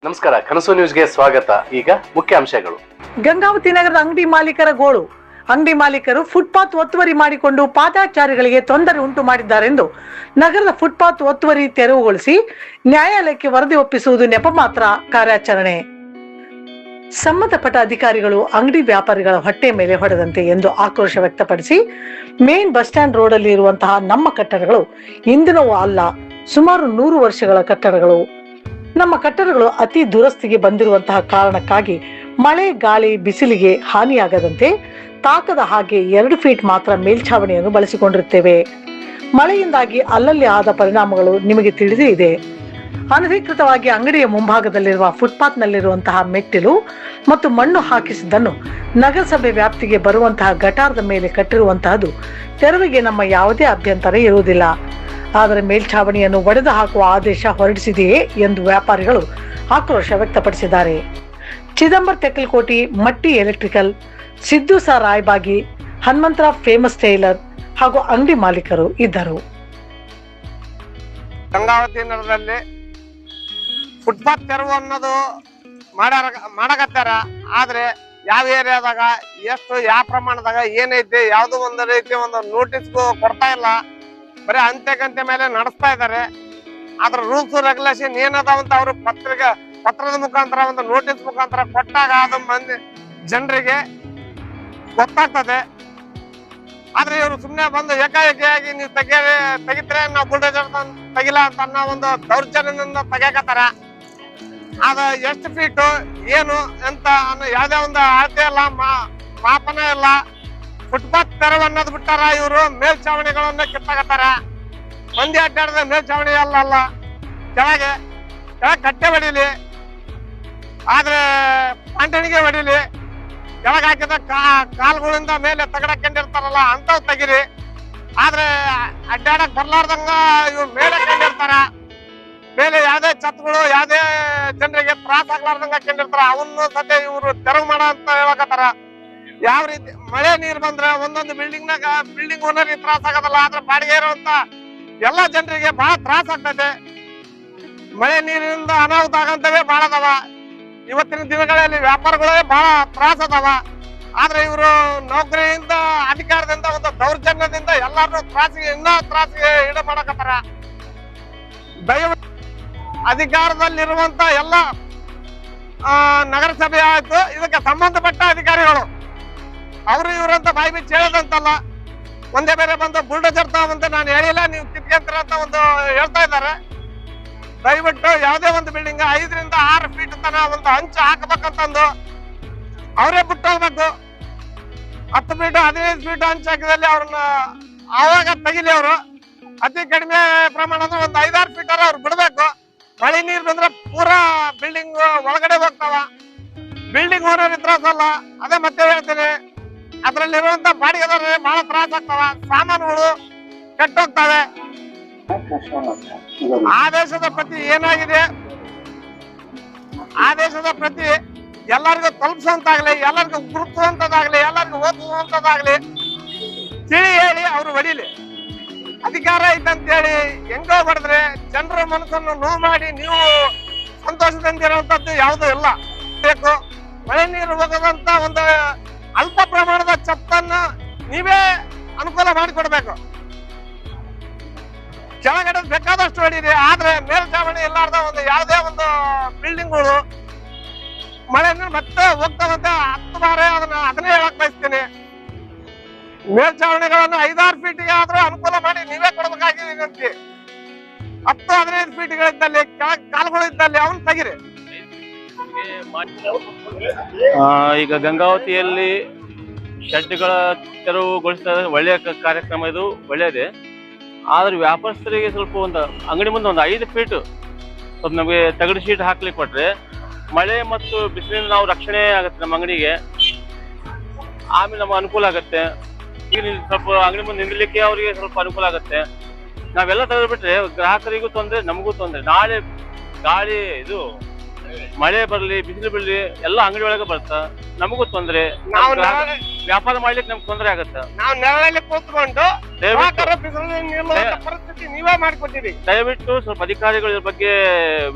ನಮಸ್ಕಾರ, ಕನಸು ನ್ಯೂಸ್ಗೆ ಸ್ವಾಗತ. ಈಗ ಮುಖ್ಯಾಂಶಗಳು. ಗಂಗಾವತಿ ನಗರದ ಅಂಗಡಿ ಮಾಲೀಕರ ಗೋಳು. ಅಂಗಡಿ ಮಾಲೀಕರು ಫುಟ್ಪಾತ್ ಒತ್ತುವರಿ ಮಾಡಿಕೊಂಡು ಪಾದಚಾರಿಗಳಿಗೆ ತೊಂದರೆ ಉಂಟು ಮಾಡಿದ್ದಾರೆಂದು ನಗರದ ಫುಟ್ಪಾತ್ ಒತ್ತುವರಿ ತೆರವುಗೊಳಿಸಿ ನ್ಯಾಯಾಲಯಕ್ಕೆ ವರದಿ ಒಪ್ಪಿಸುವುದು ನೆಪ ಮಾತ್ರ ಕಾರ್ಯಾಚರಣೆ. ಸಂಬಂಧಪಟ್ಟ ಅಧಿಕಾರಿಗಳು ಅಂಗಡಿ ವ್ಯಾಪಾರಿಗಳ ಹೊಟ್ಟೆ ಮೇಲೆ ಹೊಡೆದಂತೆ ಎಂದು ಆಕ್ರೋಶ ವ್ಯಕ್ತಪಡಿಸಿ ಮೇನ್ ಬಸ್ ಸ್ಟ್ಯಾಂಡ್ ರೋಡ್ ಅಲ್ಲಿ ಇರುವಂತಹ ನಮ್ಮ ಕಟ್ಟಡಗಳು ಇಂದಿನವೂ ಅಲ್ಲ, ಸುಮಾರು 100 ವರ್ಷಗಳ ಕಟ್ಟಡಗಳು. ನಮ್ಮ ಕಟ್ಟಡಗಳು ಅತಿ ದುರಸ್ತಿಗೆ ಬಂದಿರುವಂತಹ ಕಾರಣಕ್ಕಾಗಿ ಮಳೆ ಗಾಳಿ ಬಿಸಿಲಿಗೆ ಹಾನಿಯಾಗದಂತೆ ತಾಕದ ಹಾಗೆ 2 ಫೀಟ್ ಮಾತ್ರ ಮೇಲ್ಛಾವಣಿಯನ್ನು ಬಳಸಿಕೊಂಡಿರುತ್ತೇವೆ. ಮಳೆಯಿಂದಾಗಿ ಅಲ್ಲಲ್ಲಿ ಆದ ಪರಿಣಾಮಗಳು ನಿಮಗೆ ತಿಳಿದೇ ಇದೆ. ಅನಧಿಕೃತವಾಗಿ ಅಂಗಡಿಯ ಮುಂಭಾಗದಲ್ಲಿರುವ ಫುಟ್ಪಾತ್ ನಲ್ಲಿರುವಂತಹ ಮೆಟ್ಟಿಲು ಮತ್ತು ಮಣ್ಣು ಹಾಕಿಸಿದ್ದನ್ನು ನಗರಸಭೆ ವ್ಯಾಪ್ತಿಗೆ ಬರುವಂತಹ ಗಟಾರದ ಮೇಲೆ ಕಟ್ಟಿರುವಂತಹದ್ದು ತೆರವಿಗೆ ನಮ್ಮ ಯಾವುದೇ ಅಭ್ಯಂತರ ಇರುವುದಿಲ್ಲ. ಆದರೆ ಮೇಲ್ಛಾವಣಿಯನ್ನು ಒಡೆದು ಹಾಕುವ ಆದೇಶ ಹೊರಡಿಸಿದೆಯೇ ಎಂದು ವ್ಯಾಪಾರಿಗಳು ಆಕ್ರೋಶ ವ್ಯಕ್ತಪಡಿಸಿದ್ದಾರೆ. ಚಿದಂಬರ್ ತೆಕ್ಕಲಕೋಟಿ, ಮಟ್ಟಿ ಎಲೆಕ್ಟ್ರಿಕಲ್, ಸಿದ್ದು ಸ ರಾಯಬಾಗಿ, ಹನುಮಂತರಾವ್ ಫೇಮಸ್ ಟೈಲರ್ ಹಾಗೂ ಅಂಗಡಿ ಮಾಲೀಕರು ಇದ್ದರು. ಗಂಗಾವತಿ ನಗರದಲ್ಲಿ ಫುಟ್ಪಾತ್ ತೆರವು ಅನ್ನೋದು ಮಾಡಕತ್ತಾರ. ಆದ್ರೆ ಯಾವ ಏರಿಯಾದಾಗ ಎಷ್ಟು ಯಾವ ಪ್ರಮಾಣದಾಗ ಏನೈತಿ ಯಾವ್ದು ಒಂದು ರೀತಿ ಒಂದು ನೋಟಿಸ್ಗೂ ಕೊಡ್ತಾ ಇಲ್ಲ. ಬರೀ ಅಂತೆ ಮೇಲೆ ನಡೆಸ್ತಾ ಇದ್ದಾರೆ. ಅದ್ರ ರೂಲ್ಸ್ ರೆಗ್ಯುಲೇಷನ್ ಏನದಾವಂತ ಅವರು ಪತ್ರದ ಮುಖಾಂತರ ಒಂದು ನೋಟಿಸ್ ಮುಖಾಂತರ ಕೊಟ್ಟಾಗ ಅದು ಮಂದಿ ಜನರಿಗೆ ಗೊತ್ತಾಗ್ತದೆ. ಆದ್ರೆ ಇವರು ಸುಮ್ನೆ ಬಂದು ಏಕಾಏಕಿಯಾಗಿ ನೀವು ತೆಗಿದ್ರೆ ನಾವು ಬುಲ್ಡೋಜರ್ ತೆಗಿಲ್ಲ ಅಂತ ಅನ್ನೋ ಒಂದು ದೌರ್ಜನ್ಯದಿಂದ ತೆಗಿಯಕತ್ತಾರ. ಅದ ಎಷ್ಟು ಫೀಟು ಏನು ಅಂತ ಅನ್ನೋ ಯಾವ್ದೇ ಒಂದು ಅಳತೆ ಇಲ್ಲ, ಮಾಪನ ಇಲ್ಲ. ಫುಟ್ಪಾತ್ ತೆರವು ಅನ್ನೋದು ಬಿಟ್ಟಾರ. ಇವರು ಮೇಲ್ಛಾವಣಿಗಳನ್ನ ಕಿತ್ತಾಕತ್ತಾರ. ಮಂದಿ ಅಡ್ಡಾಡದ ಮೇಲ್ಛಾವಣಿ ಅಲ್ಲ, ಕೆಳಗೆ ಕಟ್ಟೆ ಹೊಡಿಲಿ, ಆದ್ರೆ ಪಾಂಟಣಿಗೆ ಹೊಡಿಲಿ, ಕೆಳಗೆ ಹಾಕಿದ ಕಾಲ್ಗಳಿಂದ ಮೇಲೆ ತಗಡಕೊಂಡಿರ್ತಾರಲ್ಲ ಅಂತವ್ ತೆಗಿರಿ. ಆದ್ರೆ ಅಡ್ಡಾಡಕ್ ಬರ್ಲಾರ್ದಂಗ ಇವ್ರು ಮೇಲೆ ಕಂಡಿರ್ತಾರ. ಮೇಲೆ ಯಾವ್ದೇ ಛತ್ಗಳು ಯಾವ್ದೇ ಜನರಿಗೆ ತ್ರಾಸ ಆಗ್ಲಾರ್ದಂಗ ಹಾಕೊಂಡಿರ್ತಾರ. ಅವನ್ನ ಸದ್ಯ ಇವ್ರು ತೆರವು ಮಾಡ ಅಂತ ಹೇಳಕತ್ತಾರ. ಯಾವ ರೀತಿ ಮಳೆ ನೀರ್ ಬಂದ್ರೆ ಒಂದೊಂದು ಬಿಲ್ಡಿಂಗ್ ಓನರಿಗೆ ತ್ರಾಸ ಆಗೋದಲ್ಲ, ಆದ್ರೆ ಬಾಡಿಗೆ ಇರುವಂತ ಎಲ್ಲಾ ಜನರಿಗೆ ಬಹಳ ತ್ರಾಸ ಆಗ್ತದೆ. ಮಳೆ ನೀರಿನಿಂದ ಅನಾಹುತ ಆಗಂತವೇ ಬಹಳ ಅದಾವ. ಇವತ್ತಿನ ದಿನಗಳಲ್ಲಿ ವ್ಯಾಪಾರಗಳೇ ಬಹಳ ತ್ರಾಸ ಅದಾವ. ಆದ್ರೆ ಇವರು ನೌಕರಿಯಿಂದ ಅಧಿಕಾರದಿಂದ ಒಂದು ದೌರ್ಜನ್ಯದಿಂದ ಎಲ್ಲಾರು ತ್ರಾಸಿಗೆ ಈಡು ಮಾಡಕತ್ತಾರ. ದಯವಿಟ್ಟು ಅಧಿಕಾರದಲ್ಲಿರುವಂತ ಎಲ್ಲ ನಗರಸಭೆ ಆಯ್ತು, ಇದಕ್ಕೆ ಸಂಬಂಧಪಟ್ಟ ಅಧಿಕಾರಿಗಳು ಅವರು ಇವರಂತ ಬಾಯಿ ಬಿಚ್ಚಿ ಹೇಳದಂತಲ್ಲ. ಒಂದೇ ಬೇರೆ ಬಂದು ಬುಲ್ಡೋಜರ್ ತಗೊಂತ ನಾನು ಹೇಳಿಲ್ಲ, ನೀವು ಕಿತ್ಕೊಂತೀರ ಅಂತ ಒಂದು ಹೇಳ್ತಾ ಇದ್ದಾರೆ. ದಯವಿಟ್ಟು ಯಾವುದೇ ಒಂದು ಬಿಲ್ಡಿಂಗ್ 5 ರಿಂದ 6 ಫೀಟ್ ತನ ಒಂದು ಹಂಚು ಹಾಕಬೇಕಂತಂದು ಅವರೇ ಬಿಟ್ಟು ಹೋಗ್ಬೇಕು. 10 ಫೀಟ್ 15 ಫೀಟ್ ಹಂಚು ಹಾಕಿದಲ್ಲಿ ಅವ್ರನ್ನ ಆವಾಗ ತೆಗಿಲಿ. ಅವರು ಅತಿ ಕಡಿಮೆ ಪ್ರಮಾಣದ ಒಂದು 5-6 ಫೀಟ್ ಅವ್ರು ಬಿಡ್ಬೇಕು. ಮಳೆ ನೀರ್ ಬಂದ್ರೆ ಪೂರಾ ಬಿಲ್ಡಿಂಗ್ ಒಳಗಡೆ ಹೋಗ್ತಾವ. ಬಿಲ್ಡಿಂಗ್ ಓನರ್ ತ್ರಾಸ ಅಲ್ಲ. ಅದೇ ಮತ್ತೆ ಹೇಳ್ತೀನಿ, ಅದ್ರಲ್ಲಿರುವಂತ ಬಾಡಿಗೆದಾರರಿಗೆ ಬಹಳ ತ್ರಾಸ ಆಗ್ತಾವ. ಸಾಮಾನುಗಳು ಕೆಟ್ಟೋಗ್ತವೆ. ಆದೇಶದ ಪ್ರತಿ ಏನಾಗಿದೆ, ಆದೇಶದ ಪ್ರತಿ ಎಲ್ಲರಿಗೂ ತಲುಪಿಸುವಂತಾಗ್ಲಿ, ಎಲ್ಲರಿಗೂ ಗುರುತಿಸುವಂತದಾಗ್ಲಿ, ಎಲ್ಲರಿಗೂ ಓದಿಸುವಂತದಾಗ್ಲಿ ತಿಳಿ ಹೇಳಿ ಅವ್ರು ಹೊಡಿಲಿ. ಅಧಿಕಾರ ಐತಂತ ಹೇಳಿ ಹೆಂಗೋ ಹೊಡೆದ್ರೆ ಜನರ ಮನಸ್ಸನ್ನು ನೋವು ಮಾಡಿ ನೀವು ಸಂತೋಷದಿಂದಿರುವಂತದ್ದು ಯಾವುದೂ ಇಲ್ಲ. ಬೇಕು ಮಳೆ ನೀರು ಹೋಗದಂತ ಒಂದು ಅಲ್ಪ ಪ್ರಮಾಣದ ಛತ್ತನ್ನ ನೀವೇ ಅನುಕೂಲ ಮಾಡಿಕೊಡ್ಬೇಕು. ಕೆಳಗಡೆ ಬೇಕಾದಷ್ಟು ಹೊಡಿರಿ, ಆದ್ರೆ ಮೇಲ್ಛಾವಣಿ ಇಲ್ಲಾರ್ದ ಒಂದು ಯಾವುದೇ ಒಂದು ಬಿಲ್ಡಿಂಗ್ಗಳು ಮಳೆ ಮತ್ತೆ ಹೋಗ್ತಾವಂತೆ 10 ಬಾರಿ ಅದನ್ನೇ ಹೇಳಕ್ ಬಯಸ್ತೀನಿ. ಮೇಲ್ಛಾವಣಿಗಳನ್ನು 5-6 ಫೀಟ್ಗೆ ಆದ್ರೂ ಅನುಕೂಲ ಮಾಡಿ ನೀವೇ ಕೊಡ್ಬೇಕಾಗಿದೆ. 10-15 ಫೀಟ್ಗಳಿದ್ದಲ್ಲಿ ಕಾಲುಗಳು ಇದ್ದಲ್ಲಿ ಅವನ್ ತೆಗಿರಿ. ಈಗ ಗಂಗಾವತಿಯಲ್ಲಿ ಶೆಡ್ಗಳ ತೆರವುಗೊಳಿಸಿದ ಒಳ್ಳೆಯ ಕಾರ್ಯಕ್ರಮ, ಇದು ಒಳ್ಳೆಯದೇ. ಆದ್ರೆ ವ್ಯಾಪಾರಸ್ಥರಿಗೆ ಸ್ವಲ್ಪ ಒಂದು ಅಂಗಡಿ ಮುಂದೆ ಒಂದು 5 ಫೀಟ್ ಸ್ವಲ್ಪ ನಮಗೆ ತಗಡು ಶೀಟ್ ಹಾಕ್ಲಿಕ್ಕೆ ಕೊಟ್ರೆ ಮಳೆ ಮತ್ತು ಬಿಸಿಲಿಂದ ನಾವು ರಕ್ಷಣೆ ಆಗುತ್ತೆ ನಮ್ಮ ಅಂಗಡಿಗೆ. ಆಮೇಲೆ ನಮಗೆ ಅನುಕೂಲ ಆಗುತ್ತೆ. ಈಗ ಸ್ವಲ್ಪ ಅಂಗಡಿ ಮುಂದೆ ನಿಲ್ಲಲಿಕ್ಕೆ ಅವರಿಗೆ ಸ್ವಲ್ಪ ಅನುಕೂಲ ಆಗುತ್ತೆ. ನಾವೆಲ್ಲ ತೆಗೆದುಬಿಟ್ರೆ ಗ್ರಾಹಕರಿಗೂ ತೊಂದರೆ, ನಮಗೂ ತೊಂದರೆ. ನಾಳೆ ಗಾಳಿ ಇದು ಮಳೆ ಬರ್ಲಿ ಬಿಸಿಲು ಬೀಳಲಿ ಎಲ್ಲ ಅಂಗಡಿ ಒಳಗೆ ಬರ್ತಾ ನಮಗೂ ತೊಂದ್ರೆ, ನಾವು ವ್ಯಾಪಾರ ಮಾಡ್ಲಿಕ್ಕೆ ನಮ್ಗೆ ತೊಂದರೆ ಆಗತ್ತ. ನಾವು ನೆರಳಲ್ಲಿ ಕೂತ್ಕೊಂಡು ಪರಿಸ್ಥಿತಿ ನೀವೇ ಮಾಡಿಕೊಟ್ಟಿರಿ. ದಯವಿಟ್ಟು ಸ್ವಲ್ಪ ಅಧಿಕಾರಿಗಳು ಇದ್ರ ಬಗ್ಗೆ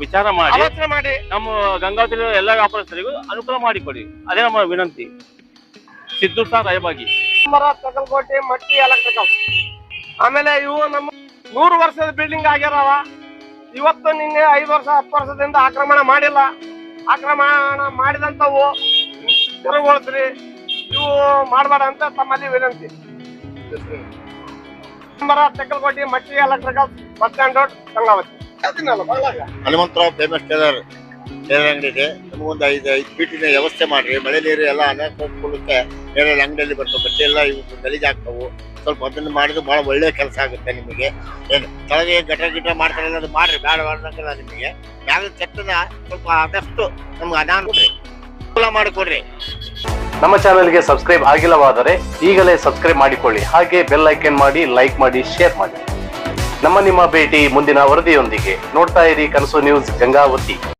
ವಿಚಾರ ಮಾಡಿ ಆಲೋಚನೆ ಮಾಡಿ ನಮ್ಮ ಗಂಗಾವತಿ ಎಲ್ಲಾ ವ್ಯಾಪಾರಸ್ಥರಿಗೂ ಅನುಕೂಲ ಮಾಡಿಕೊಡಿ. ಅದೇ ನಮ್ಮ ವಿನಂತಿ. ಸಿದ್ದು ಸರ್ ರಾಯಬಾಗಿ, ತಗಲ್ಕೋಟೆ, ಮಟ್ಟಿ, ಎಲೆಕ್ಟ್ರಿಕಲ್. ಆಮೇಲೆ ಇವು ನಮ್ಮ 100 ವರ್ಷದ ಬಿಲ್ಡಿಂಗ್ ಆಗ್ಯಾರವ. ಇವತ್ತು ನಿನ್ನೆ 5 ವರ್ಷ 10 ವರ್ಷದಿಂದ ಆಕ್ರಮಣ ಮಾಡಿಲ್ಲ. ಆಕ್ರಮಣ ಮಾಡಿದಂತವು ತೆರವುಗೊಳಿಸ್ರಿ, ಇವು ಮಾಡಬೇಡ ಅಂತ ತಮ್ಮಲ್ಲಿ ವಿನಂತಿ. Tekkalakote, Matti, electrical, bus stand road, Gangavathi. Hanumantharao famous tailor ಅಂಗಡಿ ಇದೆ. ನಮಗೊಂದು 5 ಫೀಟಿನ ವ್ಯವಸ್ಥೆ ಮಾಡ್ರಿ. ಮಳೆ ನೀರು ಎಲ್ಲ ಅನಾನುಕೂಲಕ್ಕೆ ಬೇರೆ ಅಂಗಡಿಯಲ್ಲಿ ಬರ್ತವೆ. ಬಟ್ಟೆ ಎಲ್ಲ ಇವು ಗಲೀಜಾಗ್ತವು. ಸ್ವಲ್ಪ ಅದನ್ನು ಮಾಡಿದ್ರೆ ಬಹಳ ಒಳ್ಳೆ ಕೆಲಸ ಆಗುತ್ತೆ ನಿಮಗೆ. ಏನು ಕೆಳಗೆ ಗಟ್ರ ಮಾಡ್ತಾರಲ್ಲ, ಅದು ಮಾಡ್ರಿ. ಬೇಡ ಮಾಡ್ದಂಗೆಲ್ಲ ನಿಮಗೆ ಯಾವ ಚಟ್ಟನ ಸ್ವಲ್ಪ ಆದಷ್ಟು ನಮ್ಗೆ ಅನುಕೂಲ ಮಾಡಿಕೊಡ್ರಿ. ನಮ್ಮ ಚಾನೆಲ್ಗೆ ಸಬ್ಸ್ಕ್ರೈಬ್ ಆಗಿಲ್ಲವಾದರೆ ಈಗಲೇ ಸಬ್ಸ್ಕ್ರೈಬ್ ಮಾಡಿಕೊಳ್ಳಿ. ಹಾಗೆ ಬೆಲ್ ಐಕನ್ ಮಾಡಿ, ಲೈಕ್ ಮಾಡಿ, ಶೇರ್ ಮಾಡಿ. ನಿಮ್ಮ ಭೇಟಿ ಮುಂದಿನ ವರದಿಯೊಂದಿಗೆ. ನೋಡ್ತಾ ಇರಿ ಕನಸು ನ್ಯೂಸ್ ಗಂಗಾವತಿ.